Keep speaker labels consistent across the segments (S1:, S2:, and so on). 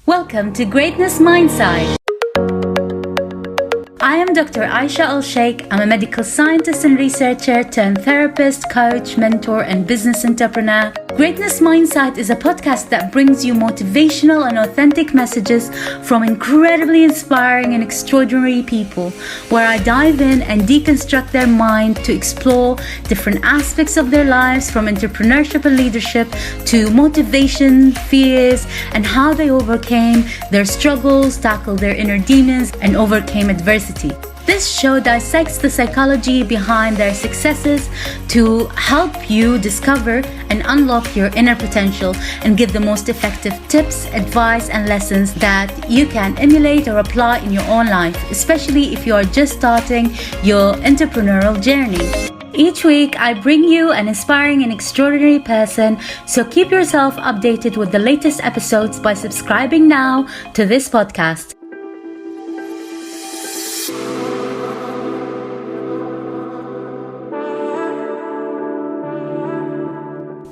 S1: Welcome to Greatness Mindsight. I am Dr. Aisha Al-Sheikh. I'm a medical scientist and researcher turned therapist, coach, mentor, and business entrepreneur. Greatness Mindsight is a podcast that brings you motivational and authentic messages from incredibly inspiring and extraordinary people, where I dive in and deconstruct their mind to explore different aspects of their lives, from entrepreneurship and leadership to motivation, fears, and how they overcame their struggles, tackled their inner demons, and overcame adversity. This show dissects the psychology behind their successes to help you discover and unlock your inner potential and give the most effective tips, advice, and lessons that you can emulate or apply in your own life, especially if you are just starting your entrepreneurial journey. Each week, I bring you an inspiring and extraordinary person, so keep yourself updated with the latest episodes by subscribing now to this podcast.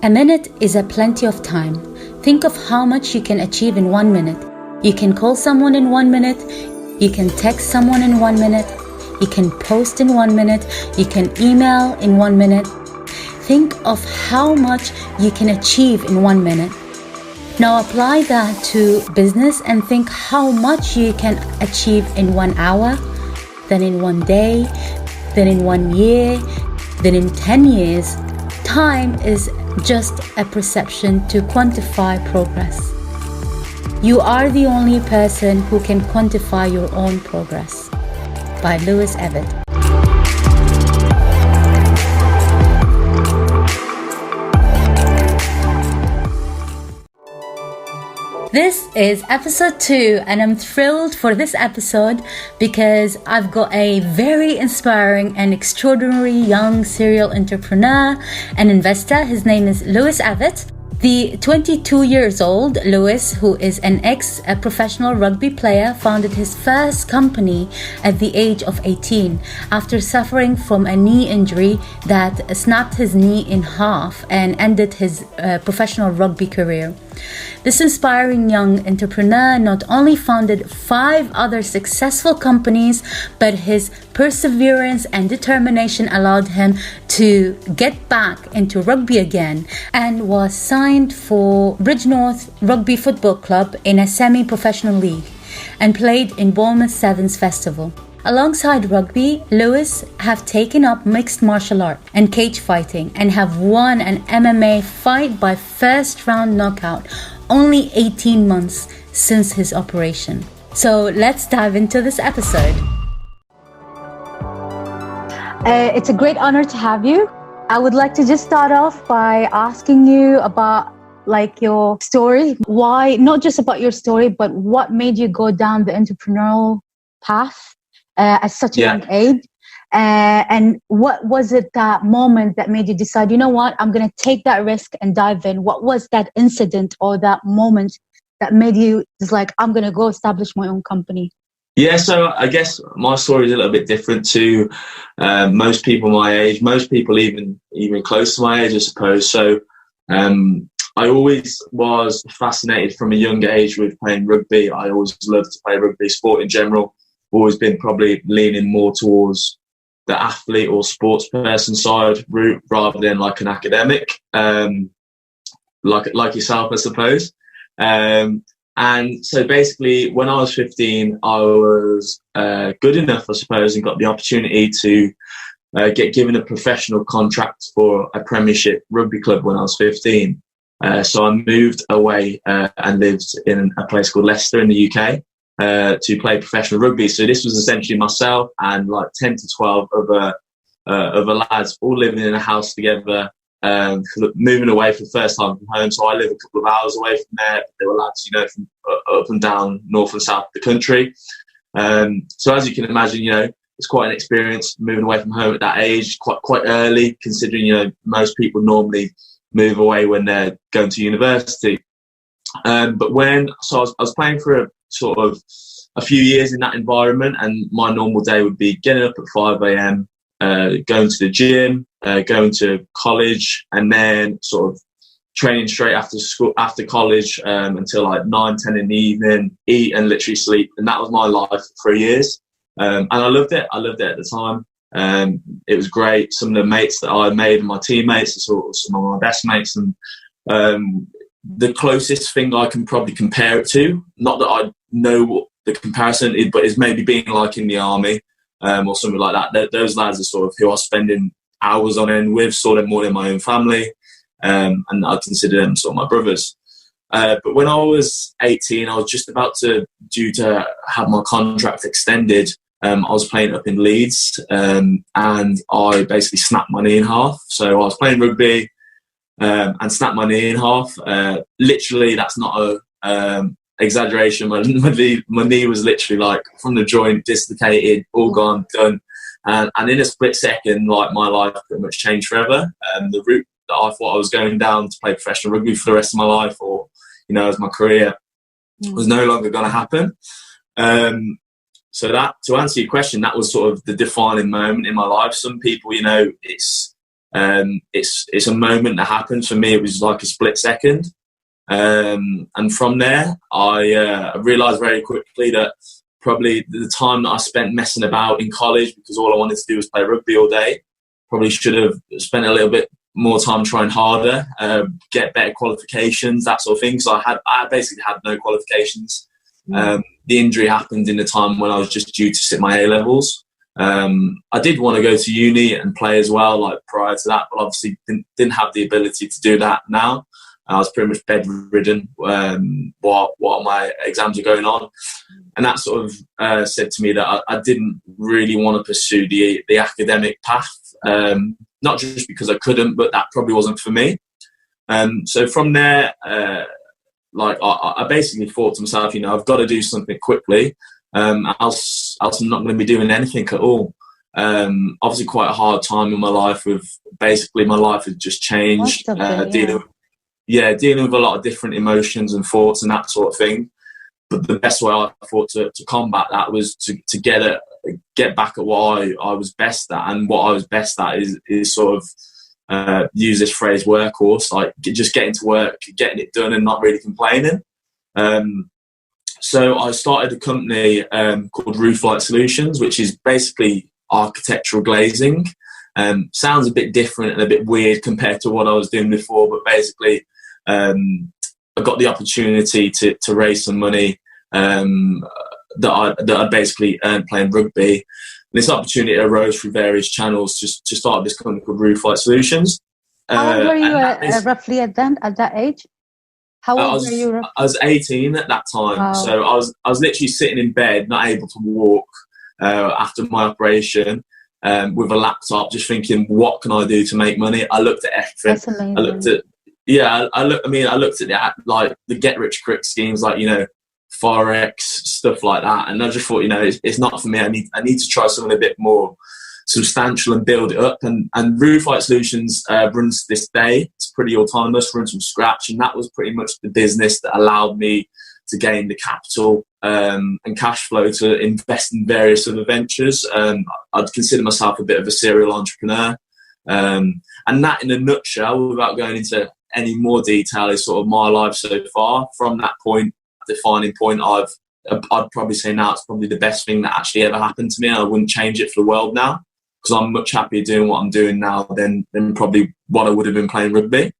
S1: A minute is a plenty of time. Think of how much you can achieve in 1 minute. You can call someone in 1 minute. You can text someone in 1 minute. You can post in 1 minute. You can email in 1 minute. Think of how much you can achieve in 1 minute. Now apply that to business and think how much you can achieve in 1 hour, then in 1 day, then in 1 year, then in 10 years. Time is just a perception to quantify progress. You are the only person who can quantify your own progress. By Luis Evitt. This is episode 2, and I'm thrilled for this episode because I've got a very inspiring and extraordinary young serial entrepreneur and investor. His name is Luis Evitt. The 22 years old Luis, who is an ex-professional rugby player, founded his first company at the age of 18 after suffering from a knee injury that snapped his knee in half and ended his professional rugby career. This inspiring young entrepreneur not only founded 5 other successful companies, but his perseverance and determination allowed him to get back into rugby again and was signed for Bridgnorth Rugby Football Club in a semi-professional league and played in Bournemouth Sevens Festival. Alongside rugby, Luis have taken up mixed martial art and cage fighting and have won an MMA fight by first round knockout only 18 months since his operation. So let's dive into this episode. It's a great honor to have you. I would like to just start off by asking you about your story. Why, not just about your story, but what made you go down the entrepreneurial path at such a young age? And what was it that moment that made you decide, you know what, I'm going to take that risk and dive in? What was that incident or that moment that made you just I'm going to go establish my own company?
S2: Yeah, so I guess my story is a little bit different to most people my age, most people even close to my age, I suppose. So I always was fascinated from a young age with playing rugby. I always loved to play rugby, sport in general. Always been probably leaning more towards the athlete or sports person side route rather than an academic, like yourself, I suppose. And so basically when I was 15, I was good enough, I suppose, and got the opportunity to get given a professional contract for a Premiership rugby club when I was 15. So I moved away and lived in a place called Leicester in the UK. To play professional rugby. So this was essentially myself and 10 to 12 other lads all living in a house together, moving away for the first time from home. So I live a couple of hours away from there. There were lads, from up and down north and south of the country. So as you can imagine, it's quite an experience moving away from home at that age, quite early, considering, most people normally move away when they're going to university. But I was playing for a few years in that environment, and my normal day would be getting up at 5 a.m, going to the gym, going to college, and then training straight after school, after college, until like 9, 10 in the evening, eat and literally sleep. And that was my life for 3 years. And I loved it. I loved it at the time. It was great. Some of the mates that I made and my teammates are sort of some of my best mates. And the closest thing I can probably compare it to, not that I know what the comparison is, but is maybe being like in the army, or something like that. Those lads are sort of who I was spending hours on end with, sort of more than my own family. And I consider them sort of my brothers. But when I was 18, I was just due to have my contract extended. I was playing up in Leeds, and I basically snapped my knee in half. So I was playing rugby, and snapped my knee in half. Literally, that's not a exaggeration. My knee was literally like from the joint, dislocated, all gone, done. And in a split second, like, my life pretty much changed forever. The route that I thought I was going down to play professional rugby for the rest of my life, or, you know, as my career, was no longer going to happen. So that, to answer your question, that was sort of the defining moment in my life. Some people, you know, it's a moment that happened. For me, it was like a split second. And from there, I realised very quickly that probably the time that I spent messing about in college, because all I wanted to do was play rugby all day, probably should have spent a little bit more time trying harder, get better qualifications, that sort of thing. So I basically had no qualifications. The injury happened in the time when I was just due to sit my A-levels. I did want to go to uni and play as well, like, prior to that, but obviously didn't have the ability to do that now. I was pretty much bedridden while my exams are going on. And that sort of said to me that I didn't really want to pursue the academic path, not just because I couldn't, but that probably wasn't for me. So from there, I basically thought to myself, you know, I've got to do something quickly, else I'm not going to be doing anything at all. Obviously quite a hard time in my life, with basically my life had just changed, dealing with a lot of different emotions and thoughts and that sort of thing. But the best way I thought to combat that was to get back at what I was best at. And what I was best at is sort of, use this phrase, workhorse, like just getting to work, getting it done and not really complaining. So I started a company called Roof Light Solutions, which is basically architectural glazing. Sounds a bit different and a bit weird compared to what I was doing before, but basically I got the opportunity to raise some money that I basically earned playing rugby. And this opportunity arose through various channels to start this company called Roof Light Solutions.
S1: How old were you roughly at that age? How old were you?
S2: I was 18 at that time. Wow. So I was literally sitting in bed, not able to walk after my operation, with a laptop, just thinking, what can I do to make money? I looked at everything.
S1: That's amazing.
S2: I looked at the get rich quick schemes, like, you know, Forex, stuff like that. And I just thought, you know, it's not for me. I need to try something a bit more substantial and build it up. And Roof Light Solutions runs to this day. It's pretty autonomous, runs from scratch. And that was pretty much the business that allowed me to gain the capital and cash flow to invest in various other ventures. I'd consider myself a bit of a serial entrepreneur. And that, in a nutshell, without going into any more detail, is sort of my life so far. From that point, defining point, I'd probably say now it's probably the best thing that actually ever happened to me. And I wouldn't change it for the world now, because I'm much happier doing what I'm doing now than probably what I would have been playing rugby.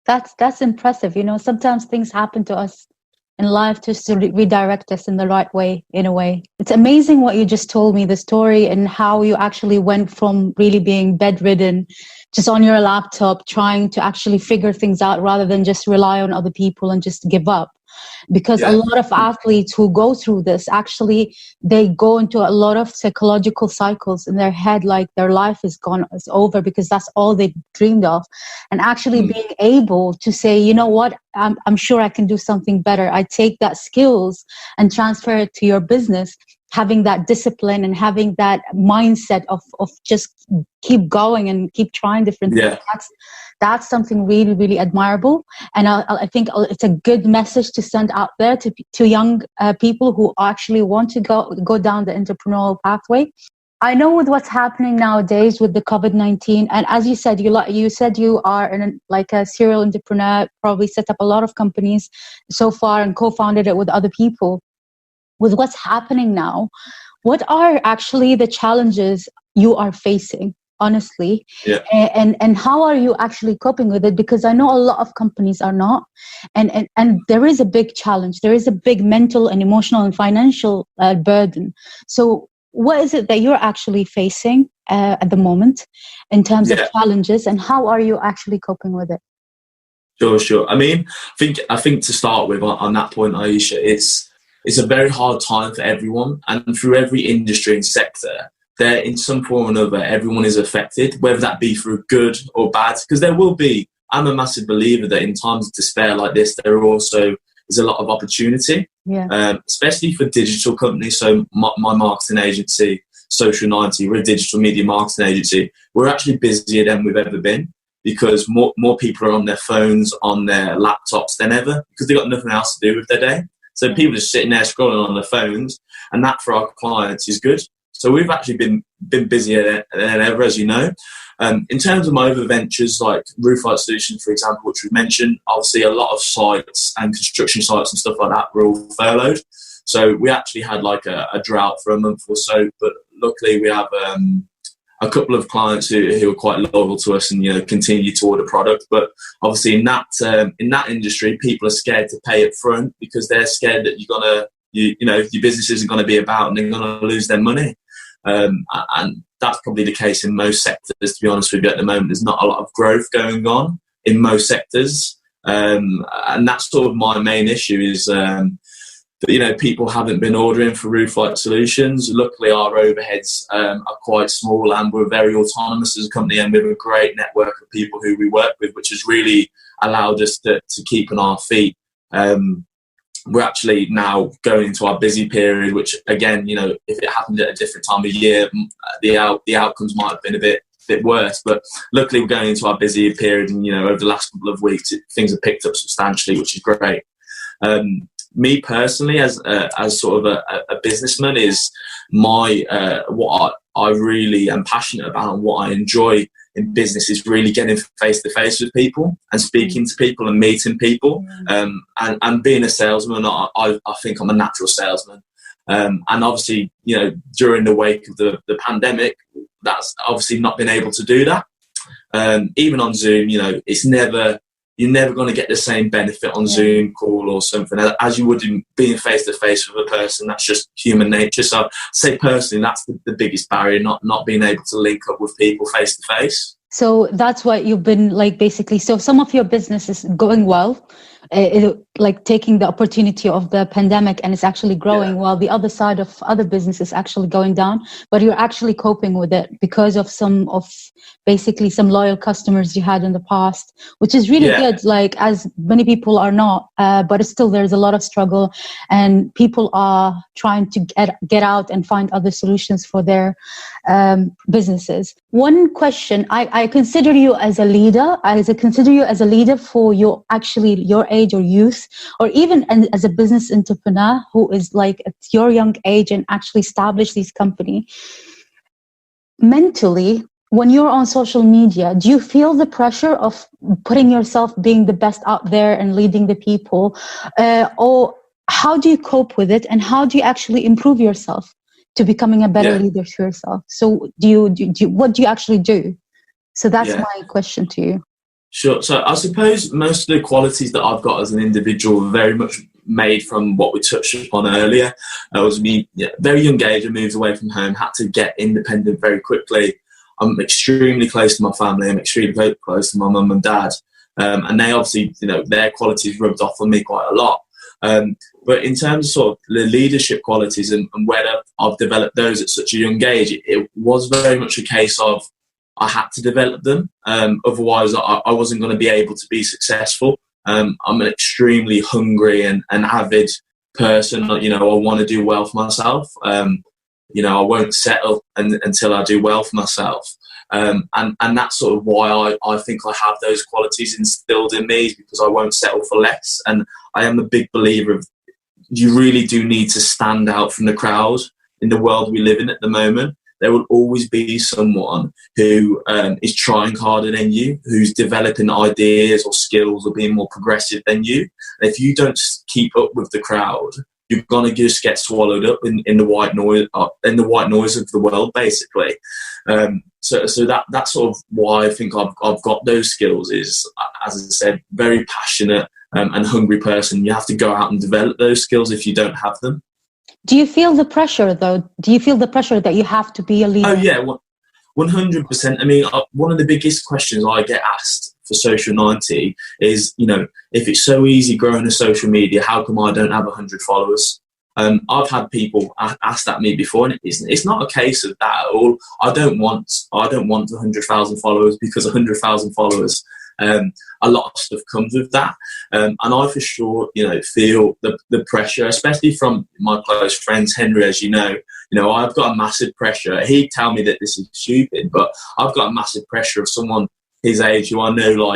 S1: That's impressive. You know, sometimes things happen to us in life just to redirect us in the right way, in a way. It's amazing what you just told me, the story, and how you actually went from really being bedridden, just on your laptop, trying to actually figure things out rather than just rely on other people and just give up. Because a lot of athletes who go through this, actually, they go into a lot of psychological cycles in their head, like their life is gone, it's over, because that's all they dreamed of. And actually being able to say, you know what, I'm sure I can do something better. I take that skills and transfer it to your business, having that discipline and having that mindset of just keep going and keep trying different things. That's something really, really admirable. And I think it's a good message to send out there to young people who actually want to go down the entrepreneurial pathway. I know with what's happening nowadays with the COVID-19, and as you said, you said you are like a serial entrepreneur, probably set up a lot of companies so far and co-founded it with other people. With what's happening now, what are actually the challenges you are facing, honestly?
S2: Yeah.
S1: And how are you actually coping with it? Because I know a lot of companies are not, and there is a big challenge. There is a big mental and emotional and financial burden. So what is it that you're actually facing at the moment in terms of challenges, and how are you actually coping with it?
S2: Sure. I mean, I think to start with on that point, Aisha, it's a very hard time for everyone, and through every industry and sector, there in some form or another, everyone is affected, whether that be through good or bad, because there will be. I'm a massive believer that in times of despair like this, there also is a lot of opportunity, especially for digital companies. So my marketing agency, Social 90, we're a digital media marketing agency. We're actually busier than we've ever been because more people are on their phones, on their laptops than ever because they've got nothing else to do with their day. So people just sitting there scrolling on their phones, and that for our clients is good. So we've actually been busier than ever, as you know. In terms of my other ventures, like Roof Light Solutions, for example, which we've mentioned, obviously a lot of sites and construction sites and stuff like that were all furloughed. So we actually had like a drought for a month or so, but luckily we have a couple of clients who are quite loyal to us and continue to order product. But obviously in that industry, people are scared to pay up front because they're scared that your business isn't going to be about and they're going to lose their money. And that's probably the case in most sectors, to be honest with you. At the moment, there's not a lot of growth going on in most sectors. And that's sort of my main issue is that, people haven't been ordering for Roof Light Solutions. Luckily, our overheads are quite small and we're very autonomous as a company, and we have a great network of people who we work with, which has really allowed us to keep on our feet. We're actually now going into our busy period, which again, if it happened at a different time of year, the outcomes might have been a bit worse. But luckily, we're going into our busy period, and over the last couple of weeks, things have picked up substantially, which is great. Me personally, as sort of a businessman, is what I really am passionate about and what I enjoy in business is really getting face to face with people and speaking to people and meeting people. And being a salesman, I think I'm a natural salesman. And obviously, during the wake of the pandemic, that's obviously not been able to do that. Even on Zoom, you're never going to get the same benefit on Zoom call or something as you would in being face to face with a person. That's just human nature. So I'd say personally, that's the biggest barrier, not being able to link up with people face to face.
S1: So that's what you've been basically. So some of your business is going well, taking the opportunity of the pandemic, and it's actually growing, while the other side of other business is actually going down, but you're actually coping with it because of some loyal customers you had in the past, which is really good, as many people are not, but it's still, there's a lot of struggle and people are trying to get out and find other solutions for their businesses. One question, I consider you as a leader. I consider you as a leader for your age or youth, or even as a business entrepreneur who is at your young age and actually established this company. Mentally, when you're on social media, do you feel the pressure of putting yourself, being the best out there and leading the people? Or how do you cope with it, and how do you actually improve yourself to becoming a better leader to yourself? So what do you actually do? So that's my question to you.
S2: Sure. So I suppose most of the qualities that I've got as an individual are very much made from what we touched upon earlier. I was very young age, I moved away from home, had to get independent very quickly. I'm extremely close to my family. I'm extremely close to my mum and dad. And they obviously, their qualities rubbed off on me quite a lot. But in terms of sort of the leadership qualities and whether I've developed those at such a young age, it was very much a case of I had to develop them. Otherwise, I wasn't going to be able to be successful. I'm an extremely hungry and avid person. I want to do well for myself. I won't settle until I do well for myself. And that's sort of why I think I have those qualities instilled in me, because I won't settle for less. And I am a big believer of you really do need to stand out from the crowd in the world we live in at the moment. there will always be someone who is trying harder than you, who's developing ideas or skills or being more progressive than you. And if you don't keep up with the crowd, you're gonna just get swallowed up in the white noise of the world, basically. So that's sort of why I think I've got those skills. Is, as I said, very passionate and hungry person. You have to go out and develop those skills if you don't have them.
S1: Do you feel the pressure, though? Do you feel the pressure that you have to be a leader?
S2: Oh, yeah, 100%. I mean, one of the biggest questions I get asked for Social 90 is, if it's so easy growing a social media, how come I don't have 100 followers? I've had people ask that me before, and it's not a case of that at all. I don't want 100,000 followers, because 100,000 followers, a lot of stuff comes with that. And I for sure, feel the pressure, especially from my close friends. Henry, as you know, I've got a massive pressure. He'd tell me that this is stupid, but I've got a massive pressure of someone his age who I know,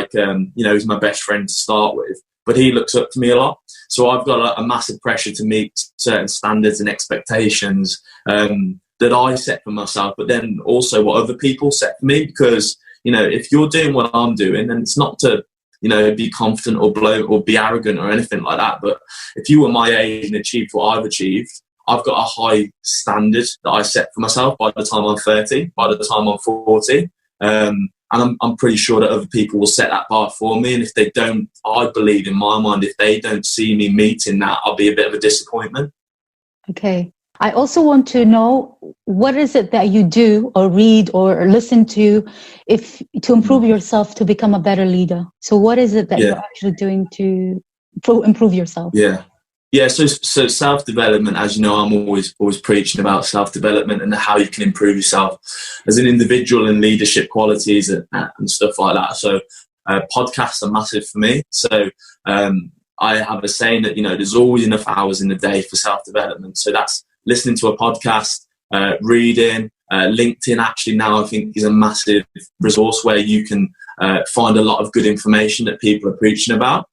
S2: he's my best friend to start with, but he looks up to me a lot. So I've got a massive pressure to meet certain standards and expectations that I set for myself, but then also what other people set for me. Because, if you're doing what I'm doing, and it's not to, be confident or blow or be arrogant or anything like that, but if you were my age and achieved what I've achieved, I've got a high standard that I set for myself by the time I'm 30, by the time I'm 40. And I'm pretty sure that other people will set that bar for me. And if they don't, I believe in my mind, if they don't see me meeting that, I'll be a bit of a disappointment.
S1: Okay. I also want to know, what is it that you do or read or listen to to improve yourself to become a better leader? So what is it that you're actually doing to improve yourself?
S2: Yeah, so self-development, as you know, I'm always preaching about self-development and how you can improve yourself as an individual and leadership qualities and stuff like that. So podcasts are massive for me. So I have a saying that, there's always enough hours in the day for self-development. So that's listening to a podcast, reading, LinkedIn actually now I think is a massive resource where you can find a lot of good information that people are preaching about.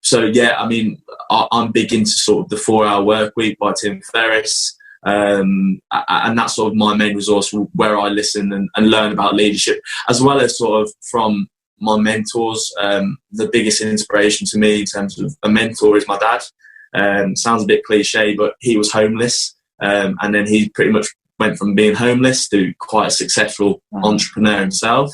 S2: So, yeah, I mean, I'm big into sort of the 4-Hour Work Week by Tim Ferriss. And that's sort of my main resource where I listen and learn about leadership, as well as sort of from my mentors. The biggest inspiration to me in terms of a mentor is my dad. Sounds a bit cliche, but he was homeless. And then he pretty much went from being homeless to quite a successful entrepreneur himself.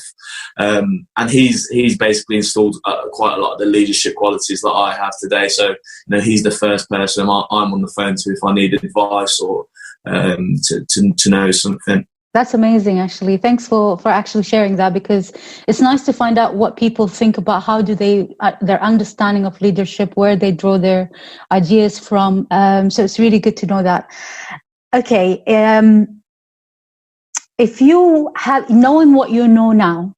S2: And he's basically installed quite a lot of the leadership qualities that I have today. So, he's the first person I'm on the phone to if I need advice or to know something.
S1: That's amazing, actually. Thanks for actually sharing that, because it's nice to find out what people think about how do they, their understanding of leadership, where they draw their ideas from. So it's really good to know that. Okay. If you have, knowing what you know now,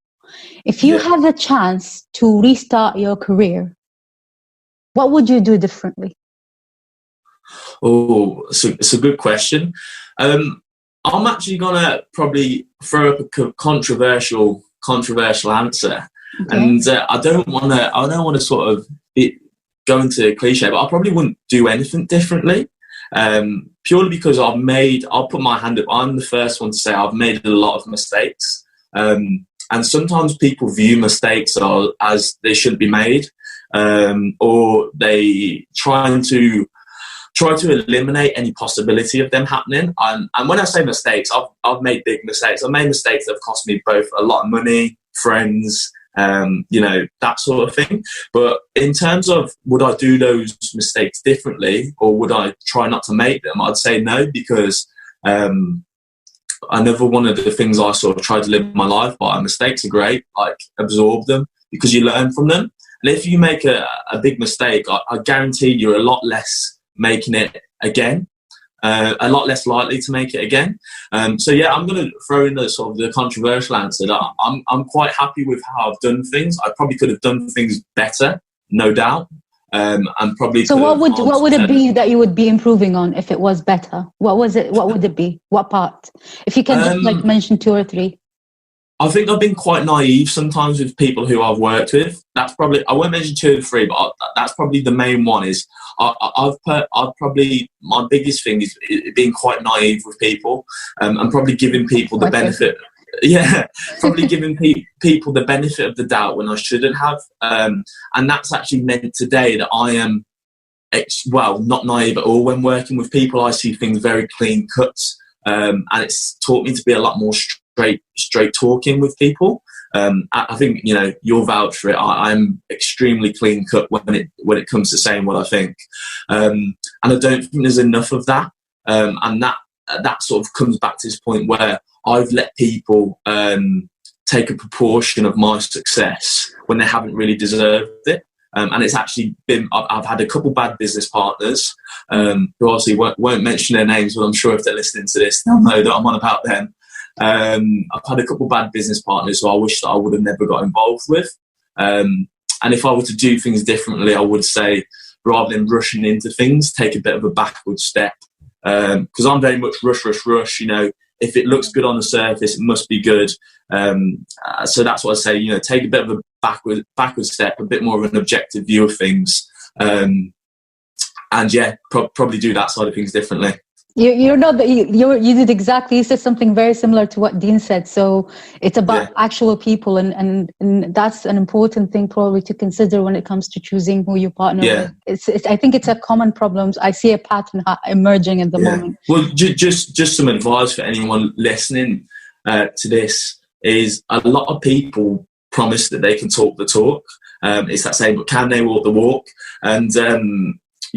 S1: if you have a chance to restart your career, what would you do differently?
S2: Oh, it's a good question. I'm actually gonna probably throw up a controversial answer, and I don't want to sort of go into a cliche, but I probably wouldn't do anything differently. Purely because I'll put my hand up. I'm the first one to say I've made a lot of mistakes. And sometimes people view mistakes as they shouldn't be made, or they try to eliminate any possibility of them happening. And when I say mistakes, I've made big mistakes. I've made mistakes that have cost me both a lot of money, friends, that sort of thing. But in terms of would I do those mistakes differently, or would I try not to make them? I'd say no, because another one of the things I sort of try to live my life by, mistakes are great, like absorb them because you learn from them. And if you make a big mistake, I guarantee you're a lot less making it again. A lot less likely to make it again. So yeah, I'm going to throw in the sort of the controversial answer that I'm quite happy with how I've done things. I probably could have done things better, no doubt. And probably. So
S1: what would it be that you would be improving on if it was better? What was it? What would it be? What part? If you can just mention 2 or 3.
S2: I think I've been quite naive sometimes with people who I've worked with. That's probably, I won't mention 2 or 3, but that's probably the main one. Is I've probably, my biggest thing is being quite naive with people, and probably giving people the benefit. Yeah, probably giving people the benefit of the doubt when I shouldn't have. And that's actually meant today that I am, not naive at all. When working with people, I see things very clean cut, and it's taught me to be a lot more straight talking with people. I think, you know, you'll vouch for it. I'm extremely clean cut when it comes to saying what I think, and I don't think there's enough of that. And that sort of comes back to this point where I've let people take a proportion of my success when they haven't really deserved it. And it's actually been, I've had a couple bad business partners who obviously won't mention their names, but I'm sure if they're listening to this, they'll know that I'm on about them. I've had a couple bad business partners who I wish that I would have never got involved with. And if I were to do things differently, I would say, rather than rushing into things, take a bit of a backward step. Because I'm very much rush, you know. If it looks good on the surface, it must be good. So that's what I say, you know, take a bit of a backward step, a bit more of an objective view of things. And yeah, probably do that side of things differently.
S1: You did exactly. You said something very similar to what Dean said. So it's about actual people, and that's an important thing probably to consider when it comes to choosing who you partner with. I think it's a common problem. I see a pattern emerging at the moment. Well,
S2: just some advice for anyone listening to this is, a lot of people promise that they can talk the talk. It's that saying, but can they walk the walk? And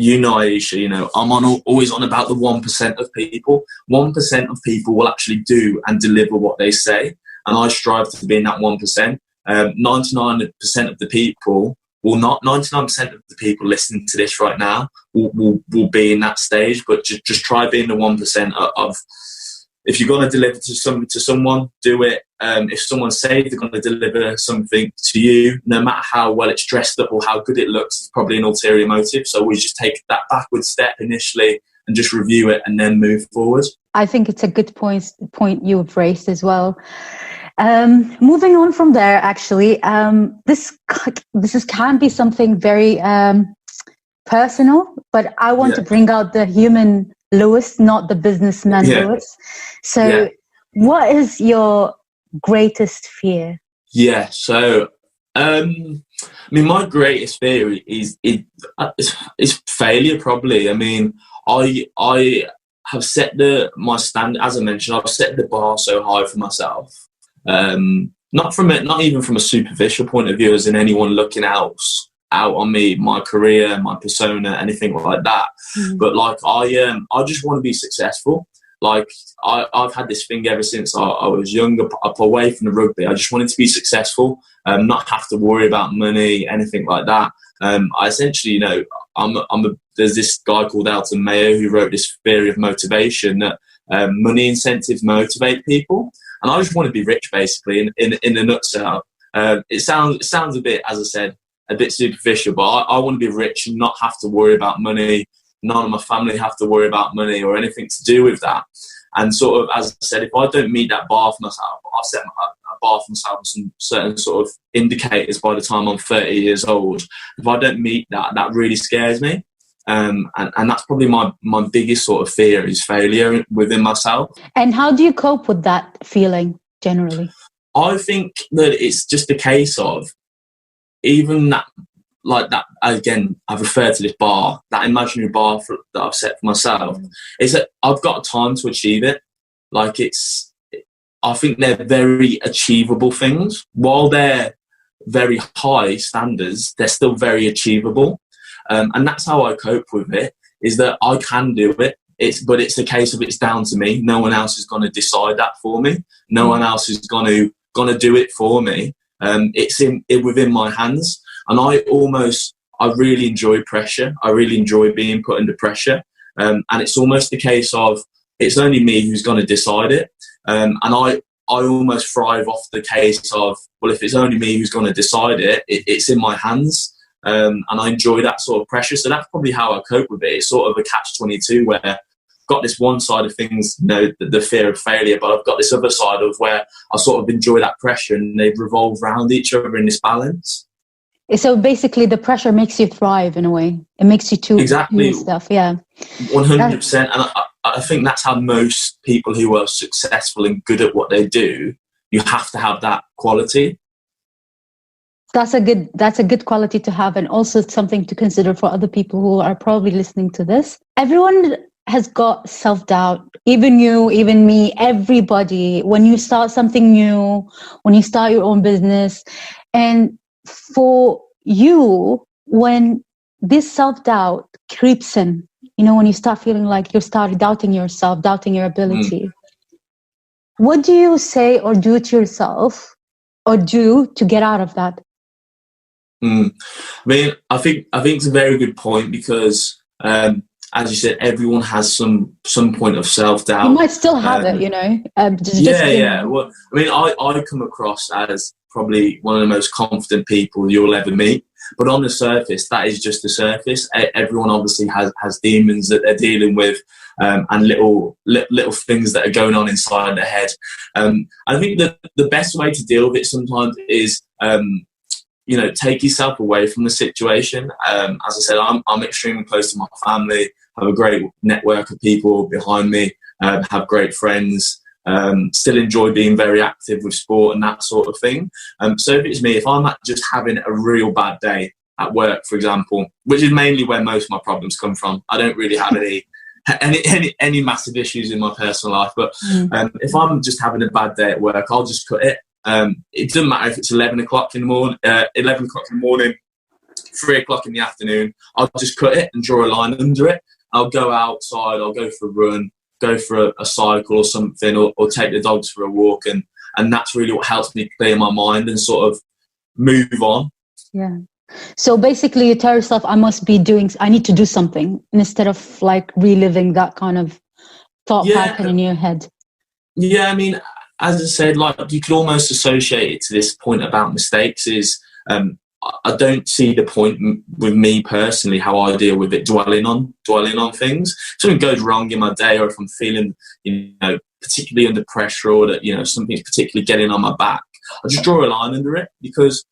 S2: you know, Aisha, you know, I'm always on about the 1% of people. 1% of people will actually do and deliver what they say, and I strive to be in that 1%. 99% of the people will not. 99% of the people listening to this right now will be in that stage. But just try being the 1% of. If you're going to deliver to someone, do it. If someone says they're going to deliver something to you, no matter how well it's dressed up or how good it looks, it's probably an ulterior motive. So we just take that backward step initially and just review it and then move forward.
S1: I think it's a good point you've raised as well. Moving on from there, actually, this can be something very personal, but I want to bring out the human Lewis, not the businessman Lewis. So what is your greatest fear?
S2: Yeah, so I mean, my greatest fear is failure, probably. I mean, I have set my standard, as I mentioned, I've set the bar so high for myself. Not even from a superficial point of view, as in anyone looking out on me, my career, my persona, anything like that. But like, I just want to be successful. Like, I've had this thing ever since I was younger, up away from the rugby. I just wanted to be successful, not have to worry about money, anything like that. I essentially, you know, there's this guy called Alton Mayo who wrote this theory of motivation that money incentives motivate people, and I just want to be rich, basically, in a nutshell. It sounds a bit, as I said, a bit superficial, but I want to be rich and not have to worry about money. None of my family have to worry about money or anything to do with that. And sort of, as I said, if I don't meet that bar for myself, I'll set a bar for myself with some certain sort of indicators by the time I'm 30 years old. If I don't meet that really scares me. And that's probably my biggest sort of fear, is failure within myself. And
S1: how do you cope with that feeling generally?
S2: I think that it's just a case of, even that, like that, again, I've referred to this bar, that imaginary bar that I've set for myself, is that I've got time to achieve it. Like, I think they're very achievable things. While they're very high standards, they're still very achievable. And that's how I cope with it, is that I can do it. But it's a case of, it's down to me. No one else is going to decide that for me. No one else is going to do it for me. It's within my hands. And I really enjoy pressure. I really enjoy being put under pressure. And it's almost a case of, it's only me who's going to decide it. And I almost thrive off the case of, well, if it's only me who's going to decide it, it's in my hands. And I enjoy that sort of pressure. So that's probably how I cope with it. It's sort of a catch-22 where got this one side of things, you know, the fear of failure, but I've got this other side of where I sort of enjoy that pressure, and they revolve around each other in this balance.
S1: So basically the pressure makes you thrive in a way. It makes you do stuff. Yeah.
S2: 100%. And I think that's how most people who are successful and good at what they do, you have to have that quality.
S1: That's a good quality to have, and also something to consider for other people who are probably listening to this. Everyone has got self-doubt, even you, even me, everybody. When you start something new, when you start your own business, and for you, when this self-doubt creeps in, you know, when you start feeling like you start doubting yourself, doubting your ability, what do you say or do to yourself or do to get out of that?
S2: I mean, I think it's a very good point, because as you said, everyone has some point of self-doubt.
S1: You might still have it, you know.
S2: Well, I mean, I come across as probably one of the most confident people you'll ever meet, but on the surface, that is just the surface. Everyone obviously has demons that they're dealing with, and little things that are going on inside their head. I think that the best way to deal with it sometimes is, you know, take yourself away from the situation. As I said, I'm extremely close to my family, have a great network of people behind me, have great friends, still enjoy being very active with sport and that sort of thing. So if it's me, if I'm just having a real bad day at work, for example, which is mainly where most of my problems come from, I don't really have any massive issues in my personal life, but if I'm just having a bad day at work, I'll just cut it. It doesn't matter if it's 11 o'clock in the morning, 3 o'clock in the afternoon. I'll just cut it and draw a line under it. I'll go outside, I'll go for a run, go for a cycle or something, or take the dogs for a walk, and that's really what helps me clear my mind and sort of move on.
S1: Yeah. So basically you tell yourself, I need to do something, instead of like reliving that kind of thought pattern in your head. Yeah,
S2: I mean, as I said, like, you could almost associate it to this point about mistakes is, I don't see the point with me personally, how I deal with it, dwelling on things. If something goes wrong in my day, or if I'm feeling, you know, particularly under pressure, or that, you know, something's particularly getting on my back, I just draw a line under it, because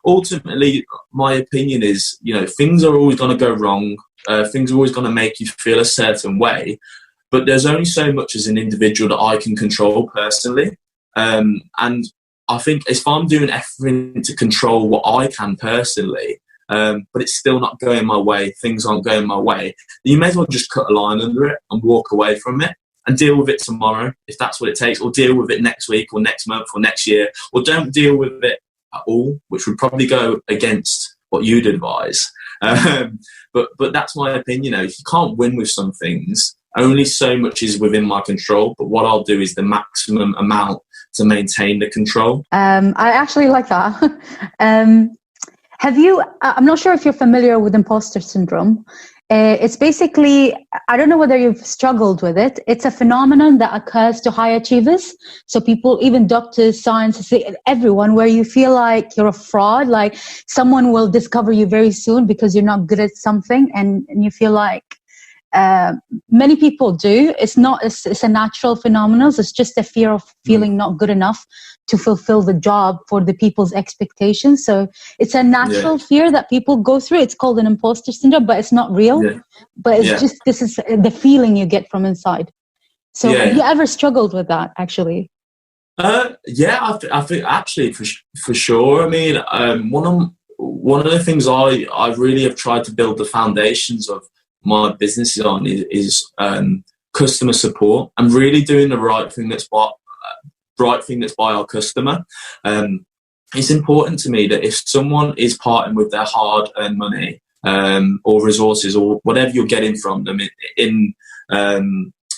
S2: ultimately my opinion is, you know, things are always going to go wrong. Things are always going to make you feel a certain way. But there's only so much as an individual that I can control personally. And I think if I'm doing everything to control what I can personally, but it's still not going my way, things aren't going my way, you may as well just cut a line under it and walk away from it and deal with it tomorrow, if that's what it takes, or deal with it next week or next month or next year, or don't deal with it at all, which would probably go against what you'd advise. But that's my opinion. You know, if you can't win with some things, only so much is within my control, but what I'll do is the maximum amount to maintain the control. I
S1: actually like that. I'm not sure if you're familiar with imposter syndrome. It's basically, I don't know whether you've struggled with it. It's a phenomenon that occurs to high achievers. So people, even doctors, scientists, everyone, where you feel like you're a fraud, like someone will discover you very soon because you're not good at something, and you feel like, many people do. It's a natural phenomenon. It's just a fear of feeling not good enough to fulfill the job for the people's expectations. So it's a natural fear that people go through. It's called an imposter syndrome, but it's not real. But it's just, this is the feeling you get from inside. So have you ever struggled with that, actually?
S2: I think actually for sure. I mean, one of the things I really have tried to build the foundations of my business on is customer support, and really doing the right thing that's by our customer. It's important to me that if someone is parting with their hard-earned money or resources or whatever you're getting from them in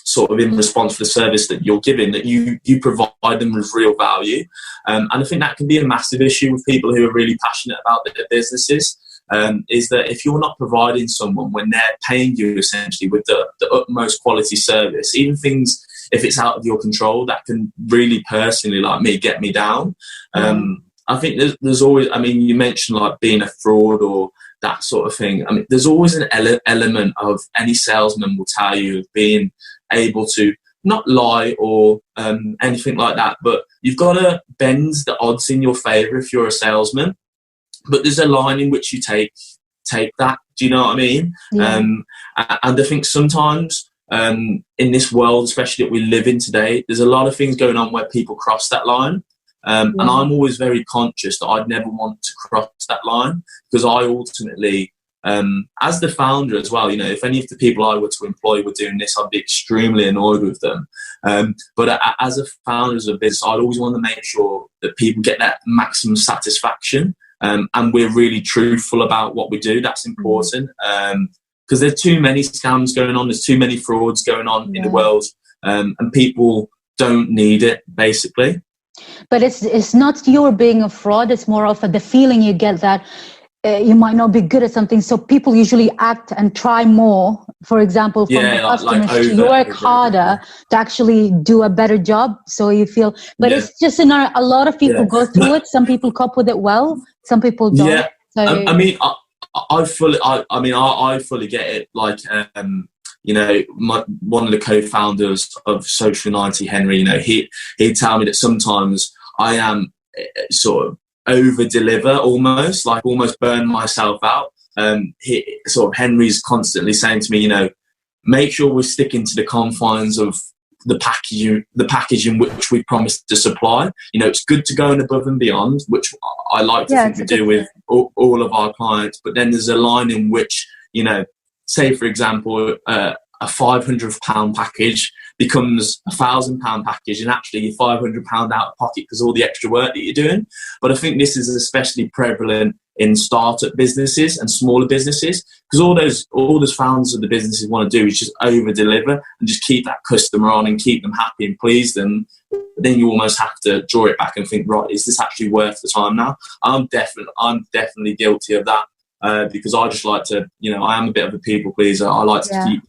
S2: sort of in response to the service that you're giving, that you provide them with real value. And I think that can be a massive issue with people who are really passionate about their businesses. Is that if you're not providing someone when they're paying you essentially with the utmost quality service, even things, if it's out of your control, that can really personally, like me, get me down. I think there's always, I mean, you mentioned like being a fraud or that sort of thing. I mean, there's always an element of, any salesman will tell you, of being able to not lie or anything like that, but you've got to bend the odds in your favour if you're a salesman. But there's a line in which you take that. Do you know what I mean? Yeah. And I think sometimes in this world, especially that we live in today, there's a lot of things going on where people cross that line. And I'm always very conscious that I'd never want to cross that line, because I ultimately, as the founder as well, you know, if any of the people I were to employ were doing this, I'd be extremely annoyed with them. But as a founder of a business, I'd always want to make sure that people get that maximum satisfaction. And we're really truthful about what we do. That's important, because there's too many scams going on. There's too many frauds going on in the world, and people don't need it, basically.
S1: But it's not your being a fraud. It's more of the feeling you get that you might not be good at something. So people usually act and try more. For example, from the customers, to work harder to actually do a better job. So you feel, but it's just a lot of people go through it. Some people cope with it well. Some people don't. Yeah. So,
S2: I mean, I fully get it. Like, you know, one of the co-founders of Social 90, Henry, you know, he'd tell me that sometimes I am sort of over-deliver, almost burn myself out. Henry's constantly saying to me, you know, make sure we're sticking to the confines of the package in which we promised to supply. You know, it's good to go above and beyond, which I like to think we do with all of our clients. But then there's a line in which, you know, say for example, a £500 package becomes a £1,000 package, and actually you're £500 out of pocket because all the extra work that you're doing. But I think this is especially prevalent in startup businesses and smaller businesses, because all those founders of the businesses want to do is just over deliver and just keep that customer on and keep them happy and please them. But then you almost have to draw it back and think, right, is this actually worth the time now? I'm definitely guilty of that, because I just like to, you know, I am a bit of a people pleaser. I like to keep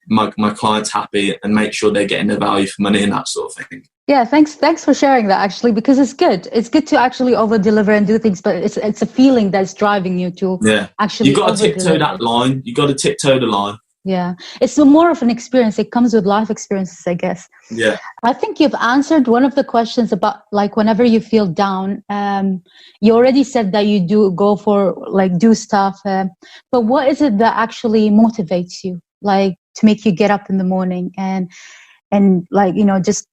S2: my clients happy and make sure they're getting their value for money and that sort of thing.
S1: Yeah, thanks for sharing that, actually, because it's good. It's good to actually over deliver and do things, but it's a feeling that's driving you to actually.
S2: You got to tiptoe that line. You got to tiptoe the line.
S1: Yeah, it's more of an experience. It comes with life experiences, I guess.
S2: Yeah,
S1: I think you've answered one of the questions about, like, whenever you feel down. You already said that you do go for, like, do stuff, but what is it that actually motivates you, like, to make you get up in the morning and like, you know, just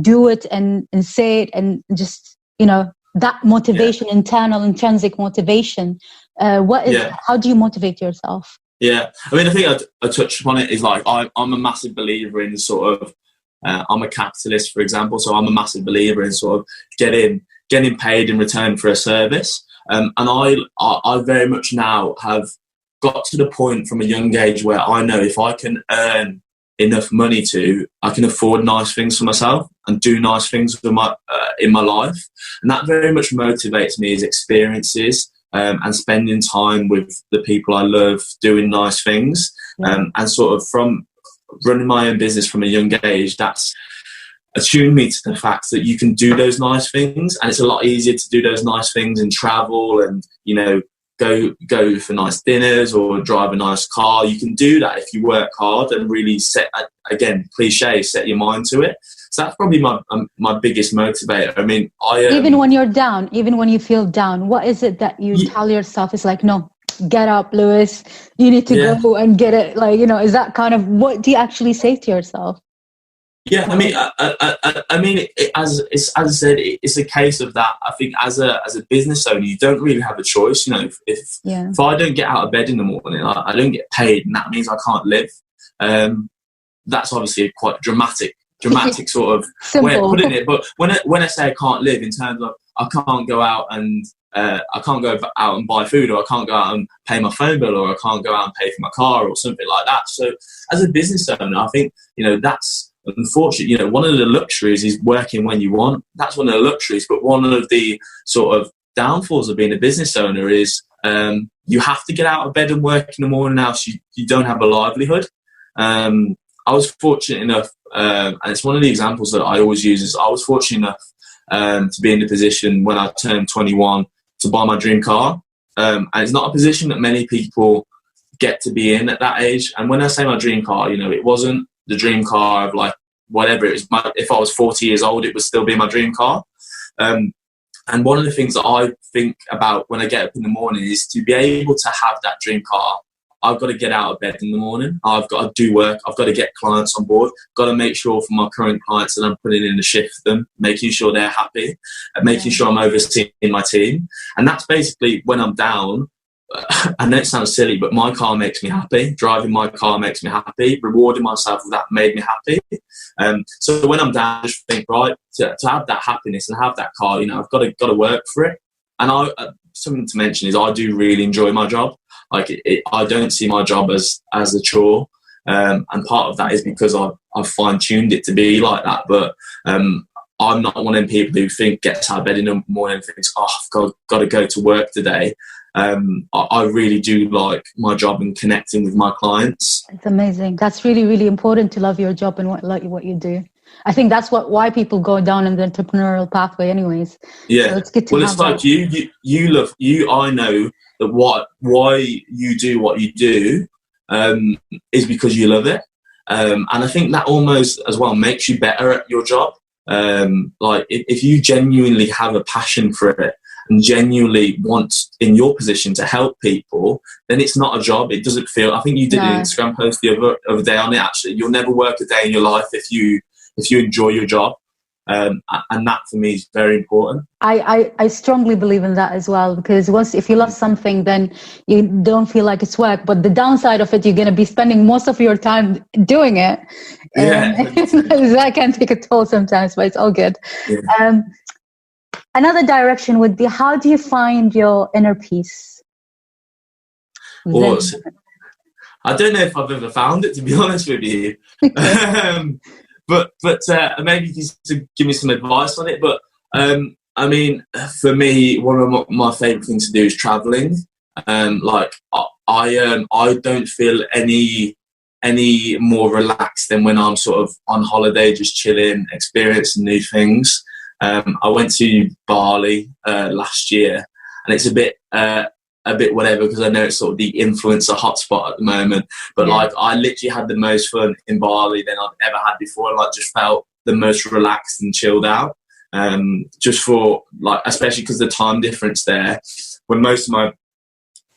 S1: do it and say it, and just, you know, that motivation, internal intrinsic motivation. What is how do you motivate yourself?
S2: I mean, I think I touched upon it, is like I'm a massive believer in sort of I'm a capitalist, for example, so I'm a massive believer in sort of getting paid in return for a service, and I very much now have got to the point from a young age where I know if I can earn enough money I can afford nice things for myself and do nice things with in my life. And that very much motivates me, is experiences and spending time with the people I love, doing nice things. And sort of from running my own business from a young age, that's attuned me to the fact that you can do those nice things, and it's a lot easier to do those nice things and travel and, you know, go for nice dinners or drive a nice car. You can do that if you work hard and really set your mind to it. So that's probably my biggest motivator. I mean,
S1: even when you're down, even when you feel down, what is it that you tell yourself? It's like, no, get up, Lewis. You need to go and get it. Like, you know, is that kind of, what do you actually say to yourself?
S2: Yeah, I mean, as I said, it's a case of that. I think as a business owner, you don't really have a choice. You know, if I don't get out of bed in the morning, I don't get paid, and that means I can't live. That's obviously a quite dramatic sort of way of putting it. But when I say I can't live, in terms of I can't go out and buy food, or I can't go out and pay my phone bill, or I can't go out and pay for my car, or something like that. So as a business owner, I think, you know, that's unfortunate. You know, one of the luxuries is working when you want. That's one of the luxuries. But one of the sort of downfalls of being a business owner is you have to get out of bed and work in the morning, else you don't have a livelihood. I was fortunate enough, and it's one of the examples that I always use, is I was fortunate enough to be in the position when I turned 21 to buy my dream car. And it's not a position that many people get to be in at that age. And when I say my dream car, you know, it wasn't the dream car of like whatever it was. If I was 40 years old, it would still be my dream car. And one of the things that I think about when I get up in the morning is to be able to have that dream car. I've got to get out of bed in the morning. I've got to do work. I've got to get clients on board. Got to make sure for my current clients that I'm putting in the shift for them, making sure they're happy, and making sure I'm overseeing my team. And that's basically when I'm down. I know it sounds silly, but my car makes me happy. Driving my car makes me happy. Rewarding myself with that made me happy. So when I'm down, I just think, right, to have that happiness and have that car, I've got to work for it. And something to mention is I do really enjoy my job. Like I don't see my job as a chore, and part of that is because I've fine-tuned it to be like that. But I'm not one of them people who gets out of bed in the morning and thinks, oh, I've got to go to work today. I really do like my job and connecting with my clients.
S1: It's amazing. That's really, really important to love your job and what you do. I think that's why people go down in the entrepreneurial pathway anyways.
S2: Yeah.
S1: So it's good to
S2: well, it's like you love, I know that why you do what you do is because you love it. And I think that almost as well makes you better at your job. Like if you genuinely have a passion for it and genuinely want in your position to help people, then it's not a job. It doesn't feel, I think you did an Instagram post the other day on it actually. You'll never work a day in your life if you enjoy your job. And that for me is very important.
S1: I strongly believe in that as well, because if you love something, then you don't feel like it's work. But the downside of it, you're going to be spending most of your time doing it. That can take a toll sometimes, but it's all good. Yeah. Another direction would be, how do you find your inner peace?
S2: Well, I don't know if I've ever found it, to be honest with you. But maybe you can give me some advice on it. But I mean, for me, one of my favourite things to do is travelling. Like I don't feel any more relaxed than when I'm sort of on holiday, just chilling, experiencing new things. I went to Bali last year, and it's a bit whatever, because I know it's sort of the influencer hotspot at the moment. But like, I literally had the most fun in Bali than I've ever had before. Like, just felt the most relaxed and chilled out. Just for like, especially because the time difference there, when most of my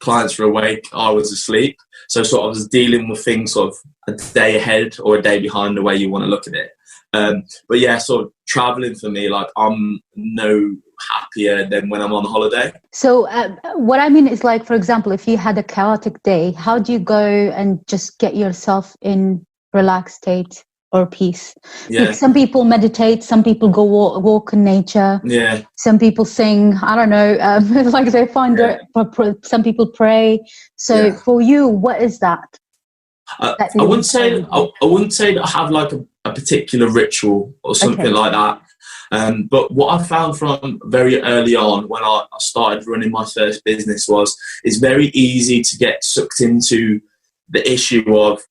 S2: clients were awake, I was asleep. So sort of I was dealing with things sort of a day ahead or a day behind, the way you want to look at it. But yeah, sort of traveling for me, like I'm no happier than when I'm on holiday. So
S1: what I mean is, like, for example, if you had a chaotic day, how do you go and just get yourself in relaxed state or peace? Yeah. Like, some people meditate, some people go walk in nature. Yeah. Some people sing, I don't know, like they find some people pray. So for you, what is that?
S2: I wouldn't say that I have like a particular ritual or something like that. But what I found from very early on when I started running my first business was it's very easy to get sucked into the issue of,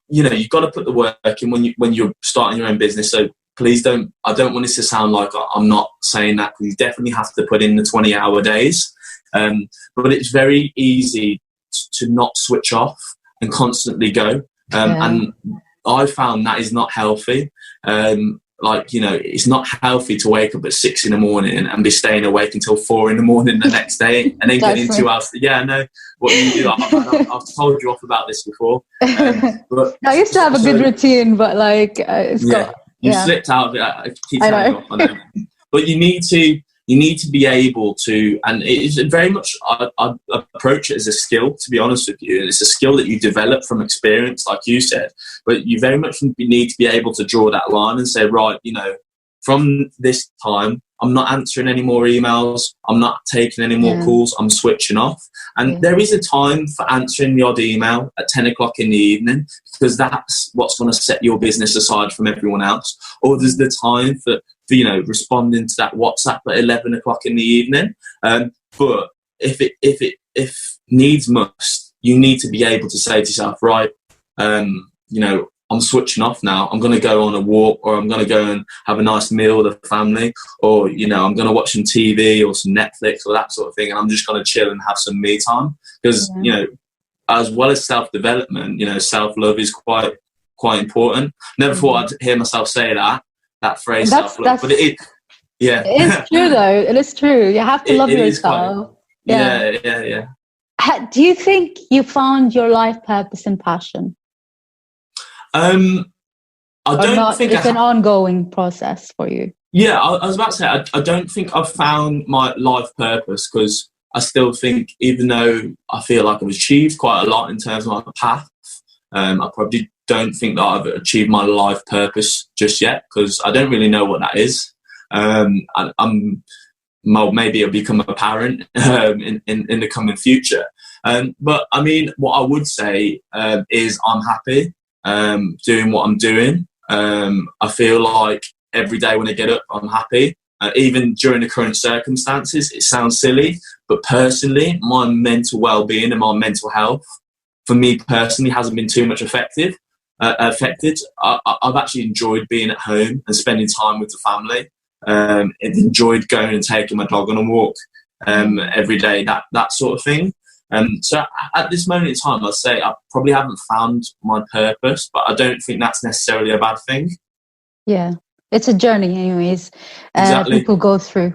S2: you've got to put the work in when you're starting your own business. So please I don't want this to sound like I'm not saying that, because you definitely have to put in the 20-hour days. But it's very easy to not switch off and constantly go. And I found that is not healthy. It's not healthy to wake up at 6 a.m. and be staying awake until 4 a.m. the next day and then getting 2 hours. Yeah, I know what you do. I've told you off about this before. But
S1: I used to have a good routine, but
S2: you slipped out of it. I keep telling you off. I know. But you need to be able to, and it's very much, I approach it as a skill, to be honest with you. And it's a skill that you develop from experience, like you said, but you very much need to be able to draw that line and say, right, from this time, I'm not answering any more emails. I'm not taking any more calls. I'm switching off. And there is a time for answering the odd email at 10 o'clock in the evening, because that's what's going to set your business aside from everyone else. Or there's the time for responding to that WhatsApp at 11 o'clock in the evening. But if needs must, you need to be able to say to yourself, right, I'm switching off now. I'm going to go on a walk, or I'm going to go and have a nice meal with the family, or, I'm going to watch some TV or some Netflix or that sort of thing. And I'm just going to chill and have some me time, because, as well as self-development, self-love is quite quite important. Never thought I'd hear myself say that phrase, self-love, but it
S1: is true though. It is true. You have to love yourself.
S2: Yeah.
S1: Do you think you found your life purpose and passion?
S2: I don't think
S1: it's an ongoing process for you.
S2: Yeah, I was about to say, I don't think I've found my life purpose, because I still think, even though I feel like I've achieved quite a lot in terms of my path, I probably don't think that I've achieved my life purpose just yet, because I don't really know what that is. Maybe it'll become apparent in the coming future. But I mean, what I would say is I'm happy doing what I'm doing. I feel like every day when I get up, I'm happy. Even during the current circumstances, it sounds silly, but personally, my mental well-being and my mental health, for me personally, hasn't been too much affected. I've actually enjoyed being at home and spending time with the family. Enjoyed going and taking my dog on a walk every day, that sort of thing. So at this moment in time, I'd say I probably haven't found my purpose, but I don't think that's necessarily a bad thing.
S1: Yeah, it's a journey anyways.
S2: Exactly.
S1: People go through.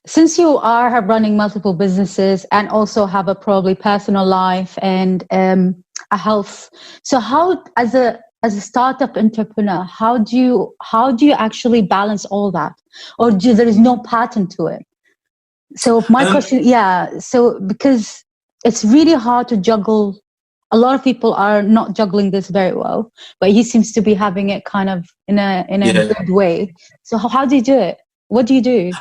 S1: Since you are running multiple businesses and also have a probably personal life and a health, so how, as a startup entrepreneur, how do you actually balance all that, or there is no pattern to it? So my question, so because it's really hard to juggle. A lot of people are not juggling this very well, but he seems to be having it kind of in a good way. So how do you do it? What do you do?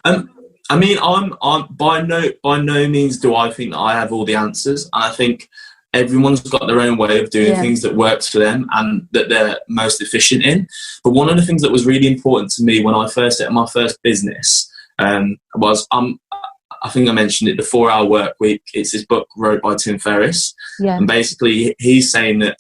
S2: I mean, I'm by no means do I think that I have all the answers. And I think everyone's got their own way of doing things that works for them and that they're most efficient in. But one of the things that was really important to me when I first set up my first business was I think I mentioned it, the 4-Hour Work Week. It's this book wrote by Tim Ferriss. Yeah. And basically he's saying that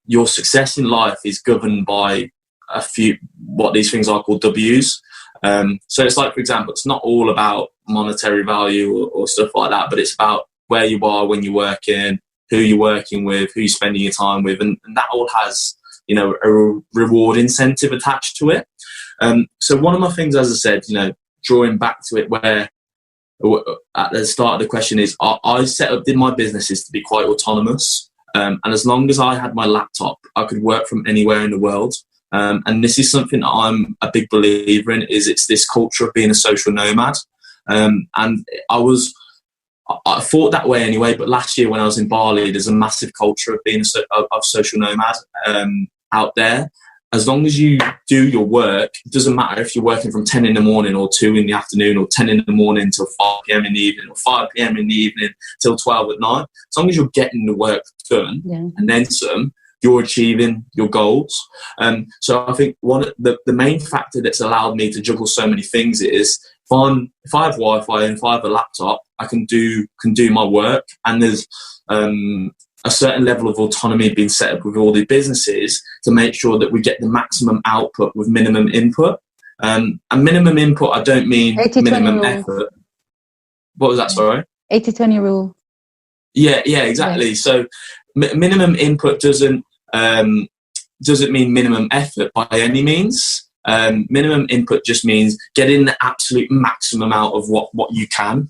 S2: your success in life is governed by a few, what these things are called W's. So it's like, for example, it's not all about monetary value or stuff like that, but it's about where you are when you're working, who you're working with, who you're spending your time with. And that all has, a reward incentive attached to it. So one of my things, as I said, drawing back to it, where at the start of the question is, I did my businesses to be quite autonomous. And as long as I had my laptop, I could work from anywhere in the world. And this is something that I'm a big believer in, is it's this culture of being a social nomad. And I thought that way anyway, but last year when I was in Bali, there's a massive culture of being a social nomad out there. As long as you do your work, it doesn't matter if you're working from 10 in the morning or 2 in the afternoon or 10 in the morning till 5 p.m. in the evening or 5 p.m. in the evening till 12 at night. As long as you're getting the work done and then some, you're achieving your goals. So I think the main factor that's allowed me to juggle so many things is if I have Wi-Fi and if I have a laptop, I can do my work. And there's a certain level of autonomy being set up with all the businesses to make sure that we get the maximum output with minimum input. And minimum input, I don't mean minimum effort. What was that, sorry?
S1: 80-20 rule.
S2: Yeah, exactly. Yes. So minimum input doesn't mean minimum effort by any means. Minimum input just means getting the absolute maximum out of what you can.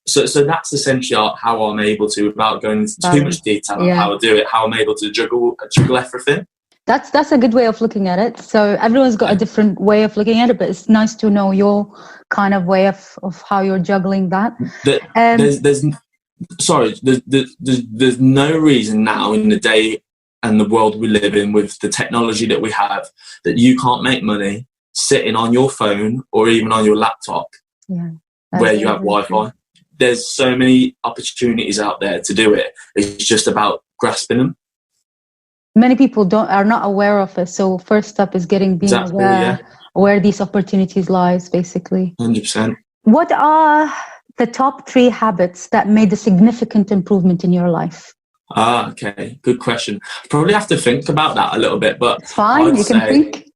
S2: So that's essentially how I'm able to, without going into too much detail on how I do it, how I'm able to juggle everything. That's
S1: a good way of looking at it. So everyone's got a different way of looking at it, but it's nice to know your kind of way of how you're juggling that.
S2: There's no reason now in the day and the world we live in with the technology that we have that you can't make money sitting on your phone or even on your laptop where you have Wi-Fi. There's so many opportunities out there to do it. It's just about grasping them.
S1: Many people are not aware of it. So first step is being aware where these opportunities lies, basically.
S2: 100%.
S1: What are the top 3 habits that made a significant improvement in your life?
S2: Okay. Good question. Probably have to think about that a little bit, but
S1: it's fine. You can think.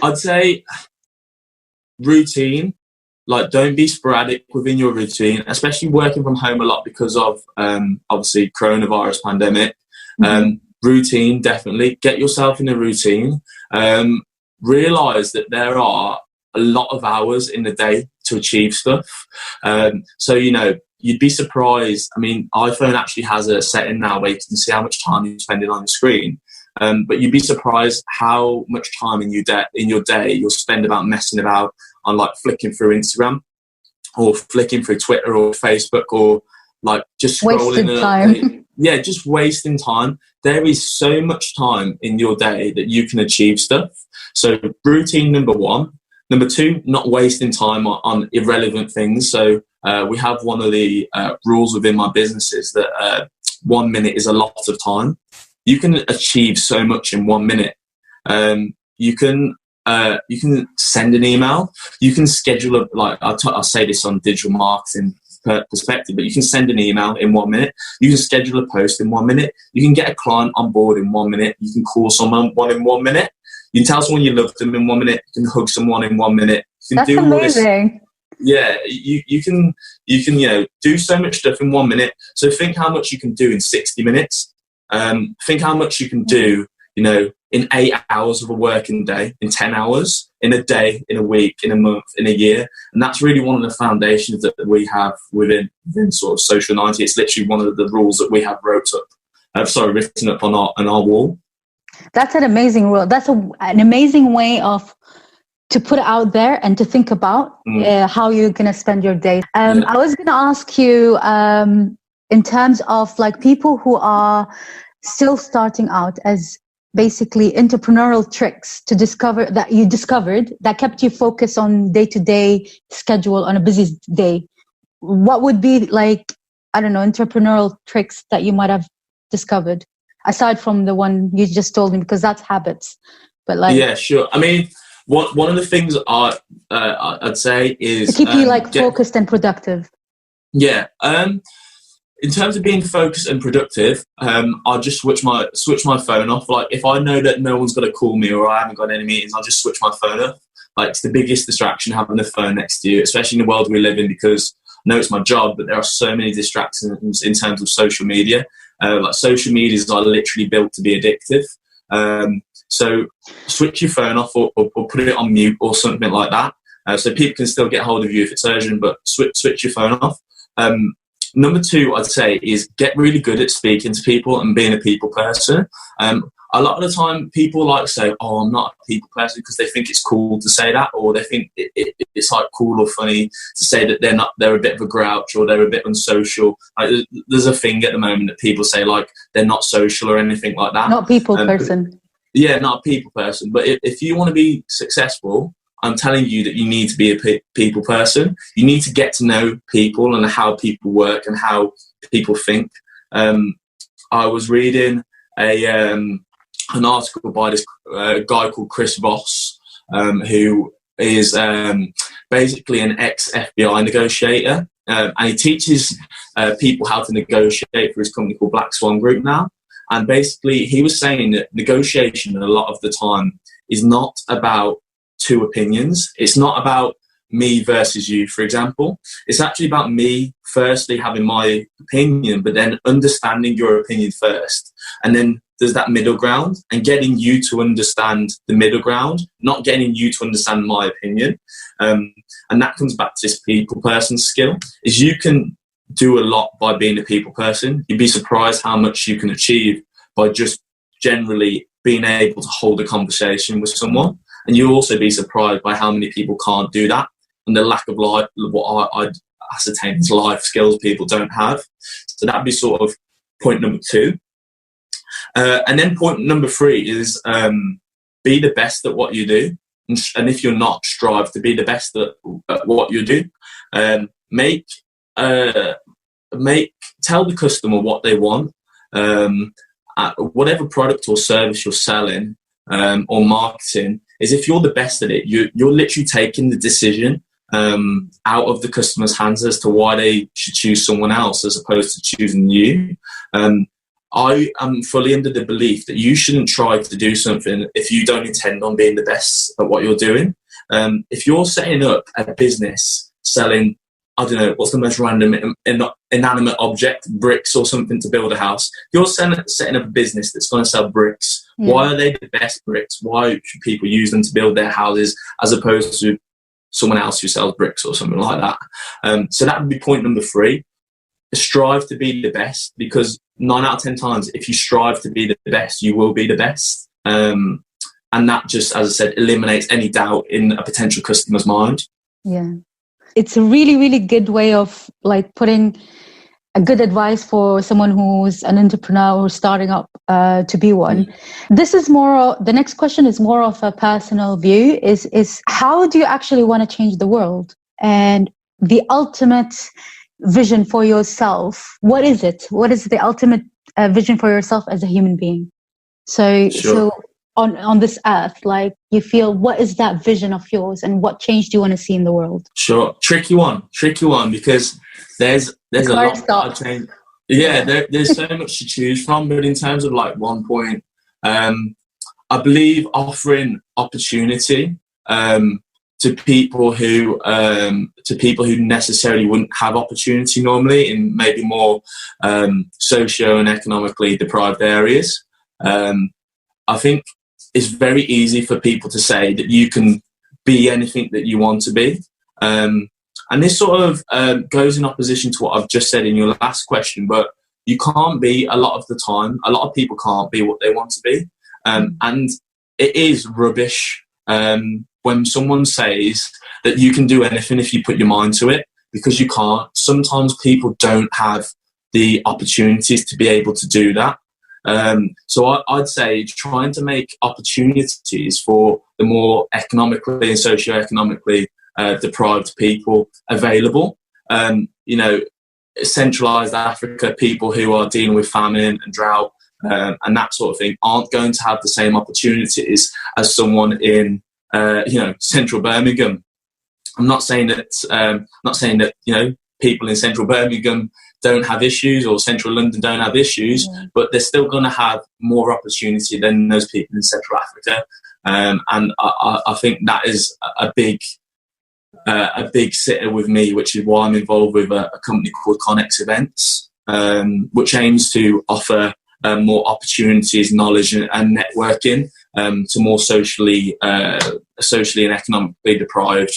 S2: I'd say routine. Like, don't be sporadic within your routine, especially working from home a lot because of obviously coronavirus pandemic. Routine, definitely. Get yourself in a routine. Realise that there are a lot of hours in the day to achieve stuff. So, you know, you'd be surprised. I mean, iPhone actually has a setting now where you can see how much time you're spending on the screen. But you'd be surprised how much time in your day you'll spend about messing about on, like, flicking through Instagram or flicking through Twitter or Facebook, or like just scrolling.
S1: Time.
S2: Yeah, just wasting time. There is so much time in your day that you can achieve stuff. So routine, number one. Number two, not wasting time on irrelevant things. So we have one of the rules within my business is that 1 minute is a lot of time. You can achieve so much in 1 minute. You can send an email. You can schedule I'll say this on digital marketing perspective, but you can send an email in 1 minute. You can schedule a post in 1 minute. You can get a client on board in 1 minute. You can call someone in 1 minute. You can tell someone you love them in 1 minute. You can hug someone in 1 minute. You can
S1: That's amazing.
S2: Yeah, you can do so much stuff in 1 minute. So think how much you can do in 60 minutes. Think how much you can do, in 8 hours of a working day, in 10 hours, in a day, in a week, in a month, in a year. And that's really one of the foundations that we have within sort of Social 90. It's literally one of the rules that we have written up on our wall.
S1: That's an amazing rule. That's an amazing way to put it out there and to think about how you're going to spend your day. I was going to ask you in terms of like people who are still starting out, as basically entrepreneurial tricks that you discovered that kept you focused on day-to-day schedule on a busy day. What would be entrepreneurial tricks that you might have discovered aside from the one you just told me, because that's habits? But
S2: yeah, sure. I mean, one of the things I'd say is
S1: to keep you focused and productive.
S2: Yeah. In terms of being focused and productive, I'll just switch my phone off. Like, if I know that no one's going to call me or I haven't got any meetings, I'll just switch my phone off. Like, it's the biggest distraction, having the phone next to you, especially in the world we live in, because I know it's my job, but there are so many distractions in terms of social media. Social medias are literally built to be addictive. So switch your phone off or put it on mute or something like that. So people can still get hold of you if it's urgent, but switch your phone off. Number two, I'd say, is get really good at speaking to people and being a people person. A lot of the time, people say, "Oh, I'm not a people person," because they think it's cool to say that, or they think it's like cool or funny to say that they're a bit of a grouch or they're a bit unsocial. There's a thing at the moment that people say they're not social or anything like that.
S1: Not people person.
S2: Yeah, not a people person. But if you want to be successful, I'm telling you that you need to be a people person. You need to get to know people and how people work and how people think. I was reading an article by this guy called Chris Voss, who is basically an ex-FBI negotiator. And he teaches people how to negotiate for his company called Black Swan Group now. And basically, he was saying that negotiation a lot of the time is not about two opinions. It's not about me versus you, for example. It's actually about me firstly having my opinion, but then understanding your opinion first. And then there's that middle ground, and getting you to understand the middle ground, not getting you to understand my opinion. And that comes back to this people person skill, is you can do a lot by being a people person. You'd be surprised how much you can achieve by just generally being able to hold a conversation with someone. And you'll also be surprised by how many people can't do that, and the lack of what I'd ascertain as life skills people don't have. So that'd be sort of point number two. And then point number three is be the best at what you do. And if you're not, strive to be the best at what you do. Tell the customer what they want. Whatever product or service you're selling or marketing, is if you're the best at it, you're literally taking the decision out of the customer's hands as to why they should choose someone else as opposed to choosing you. I am fully under the belief that you shouldn't try to do something if you don't intend on being the best at what you're doing. If you're setting up a business selling I don't know, what's the most random inanimate object, bricks or something to build a house. If you're setting up a business that's going to sell bricks, why are they the best bricks? Why should people use them to build their houses as opposed to someone else who sells bricks or something like that? So that would be point number 3. Strive to be the best, because 9 out of 10 times, if you strive to be the best, you will be the best. And that just, as I said, eliminates any doubt in a potential customer's mind.
S1: Yeah. It's a really, really good way of like putting a good advice for someone who's an entrepreneur or starting up to be one. This is the next question is more of a personal view, is how do you actually want to change the world? And the ultimate vision for yourself, what is it? What is the ultimate vision for yourself as a human being? So on this earth, like, you feel, what is that vision of yours and what change do you want to see in the world?
S2: Sure. Tricky one, because there's a lot that change. Yeah, there's so much to choose from, but in terms of like one point, I believe offering opportunity to people who necessarily wouldn't have opportunity normally in maybe more socio and economically deprived areas. I think it's very easy for people to say that you can be anything that you want to be. And this sort of goes in opposition to what I've just said in your last question, but you can't be, a lot of the time, a lot of people can't be what they want to be. And it is rubbish when someone says that you can do anything if you put your mind to it, because you can't. Sometimes people don't have the opportunities to be able to do that. So I'd say trying to make opportunities for the more economically and socio-economically deprived people available. Centralised Africa, people who are dealing with famine and drought and that sort of thing aren't going to have the same opportunities as someone in central Birmingham. I'm not saying that people in central Birmingham don't have issues, or central London don't have issues, but they're still going to have more opportunity than those people in Central Africa. And I think that is a big sitter with me, which is why I'm involved with a company called Connex Events, which aims to offer more opportunities, knowledge and networking to more socially and economically deprived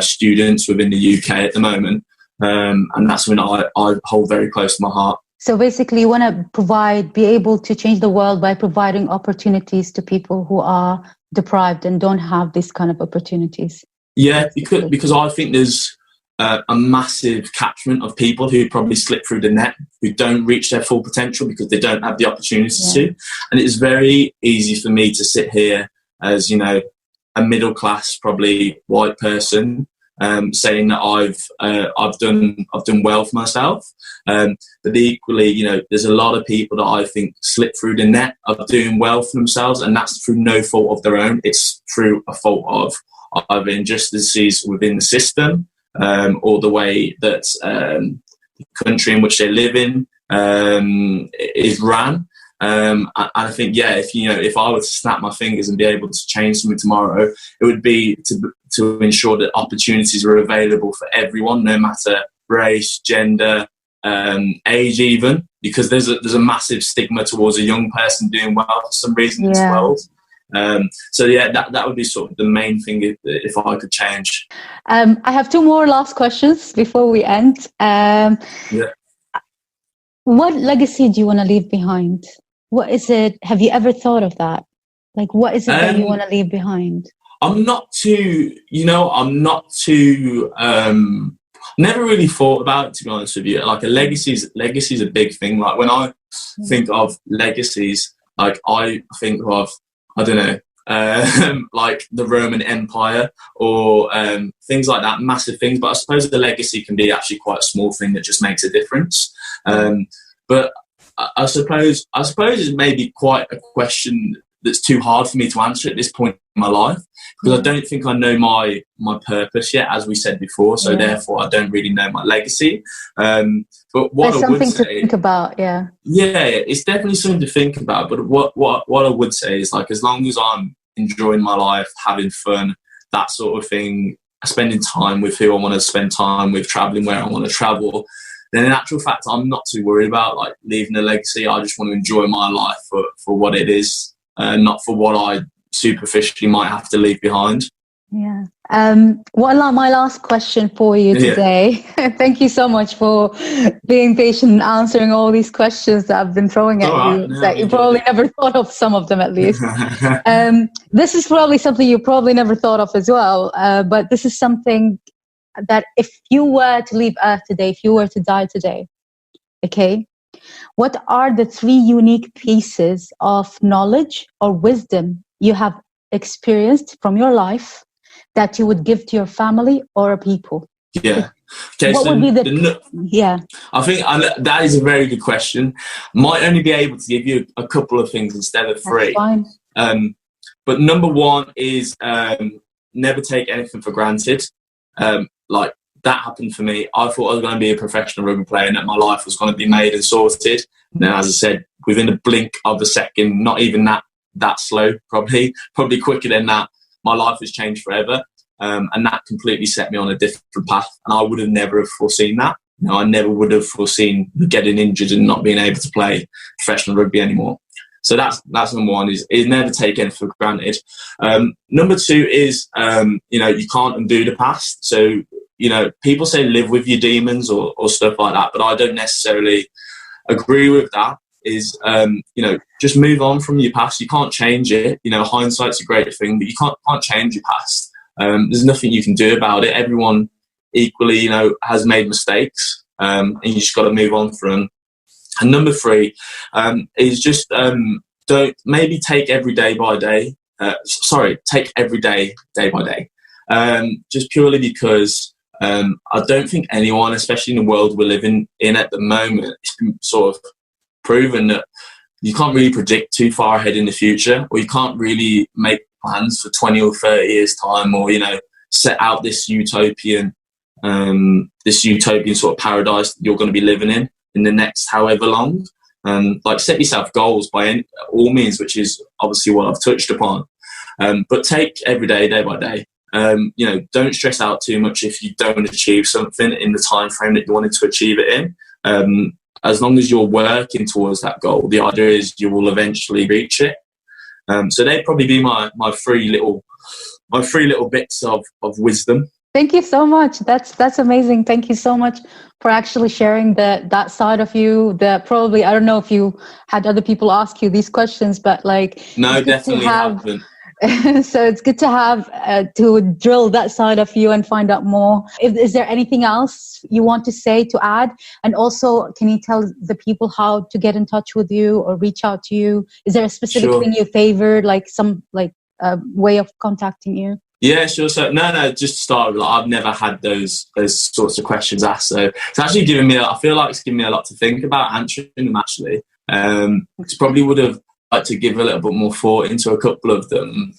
S2: students within the UK at the moment. And that's something I hold very close to my heart.
S1: So basically you want to be able to change the world by providing opportunities to people who are deprived and don't have these kind of opportunities.
S2: Yeah, because I think there's a massive catchment of people who probably slip through the net, who don't reach their full potential because they don't have the opportunity to. And it's very easy for me to sit here as, a middle class, probably white person, saying that I've done well for myself, but equally, there's a lot of people that I think slip through the net of doing well for themselves, and that's through no fault of their own. It's through a fault of either injustices within the system, or the way that the country in which they live in is ran. I think, if I were to snap my fingers and be able to change something tomorrow, it would be to ensure that opportunities are available for everyone, no matter race, gender, age even, because there's a massive stigma towards a young person doing well for some reason in this world. That would be sort of the main thing if I could change.
S1: I have 2 more last questions before we end. What legacy do you want to leave behind? What is it? Have you ever thought of that? Like, what is it that you want to leave behind?
S2: I'm not too, never really thought about it, to be honest with you. Like, legacy is a big thing. Like, when I think of legacies, like, I think of, I don't know, like the Roman Empire or things like that, massive things. But I suppose the legacy can be actually quite a small thing that just makes a difference. But I suppose it may be quite a question that's too hard for me to answer at this point in my life, because I don't think I know my purpose yet, as we said before. So therefore, I don't really know my legacy. But what
S1: there's something to think about,
S2: it's definitely something to think about. But what I would say is, like, as long as I'm enjoying my life, having fun, that sort of thing, spending time with who I want to spend time with, traveling where I want to travel, then in actual fact, I'm not too worried about like leaving a legacy. I just want to enjoy my life for what it is, not for what I superficially might have to leave behind.
S1: Yeah. My last question for you today. Yeah. Thank you so much for being patient and answering all these questions that I've been throwing at you. No, that you probably never thought of some of them, at least. This is probably something you probably never thought of as well. But this is something that if you were to leave Earth today, if you were to die today, okay, what are the 3 unique pieces of knowledge or wisdom you have experienced from your life that you would give to your family or people?
S2: Yeah. Okay,
S1: what would be the
S2: I think that is a very good question. Might only be able to give you a couple of things instead of 3.
S1: That's fine.
S2: But number 1 is never take anything for granted. Like that happened for me. I thought I was going to be a professional rugby player and that my life was going to be made and sorted. And then, as I said, within a blink of a second, not even that slow, probably quicker than that, my life has changed forever. And that completely set me on a different path. And I would have never have foreseen that. You know, I never would have foreseen getting injured and not being able to play professional rugby anymore. So that's number 1 is never take anything for granted. Number 2 is, you can't undo the past. So, people say live with your demons or stuff like that, but I don't necessarily agree with that. Is, just move on from your past. You can't change it. Hindsight's a great thing, but you can't change your past. There's nothing you can do about it. Everyone equally, has made mistakes, and you just got to move on from them. And number 3 is just don't maybe take every day by day. Take every day by day. Just purely because I don't think anyone, especially in the world we're living in at the moment, it's been sort of proven that you can't really predict too far ahead in the future, or you can't really make plans for 20 or 30 years time, or set out this utopian sort of paradise that you're going to be living in the next however long. Set yourself goals by all means, which is obviously what I've touched upon. But take every day by day. Don't stress out too much if you don't achieve something in the time frame that you wanted to achieve it in. As long as you're working towards that goal, the idea is you will eventually reach it. So they'd probably be my 3 little bits of wisdom.
S1: Thank you so much. That's amazing. Thank you so much for actually sharing that side of you. That probably, I don't know if you had other people ask you these questions, but
S2: no, definitely haven't.
S1: So it's good to have to drill that side of you and find out more. Is there anything else you want to say to add? And also, can you tell the people how to get in touch with you or reach out to you? Is there a specific thing you favor, some way of contacting you?
S2: Yeah, sure. So no, just to start with, I've never had those sorts of questions asked. So it's actually I feel like it's given me a lot to think about answering them actually. It's probably would have liked to give a little bit more thought into a couple of them.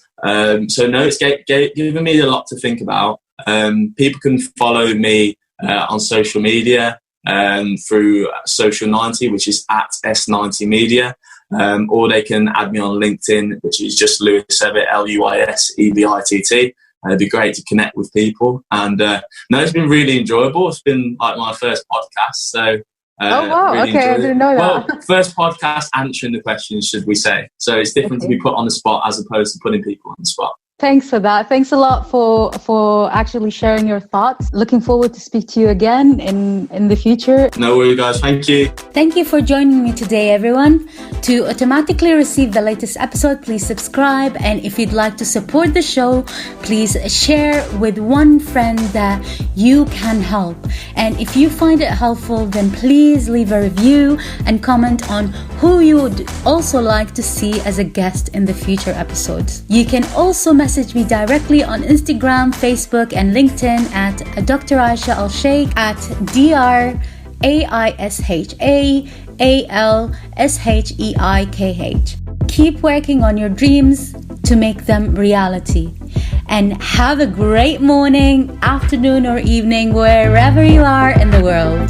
S2: So no, it's given me a lot to think about. People can follow me on social media through Social90, which is at S90 Media. Or they can add me on LinkedIn, which is just Luis Evitt, LuisEvitt. It'd be great to connect with people. And it's been really enjoyable. It's been like my first podcast. So
S1: oh wow, really okay, I didn't know that.
S2: Well, first podcast answering the questions, should we say. So it's different to be put on the spot as opposed to putting people on the spot.
S1: Thanks for that. Thanks a lot for actually sharing your thoughts. Looking forward to speak to you again in the future.
S2: No worries, guys. Thank you.
S1: Thank you for joining me today, everyone. To automatically receive the latest episode, please subscribe. And if you'd like to support the show, please share with one friend that you can help. And if you find it helpful, then please leave a review and comment on who you would also like to see as a guest in the future episodes. You can also message me directly on Instagram, Facebook, and LinkedIn at Dr. Aisha Al Sheikh at DrAishaAlSheikh. Keep working on your dreams to make them reality. And have a great morning, afternoon, or evening wherever you are in the world.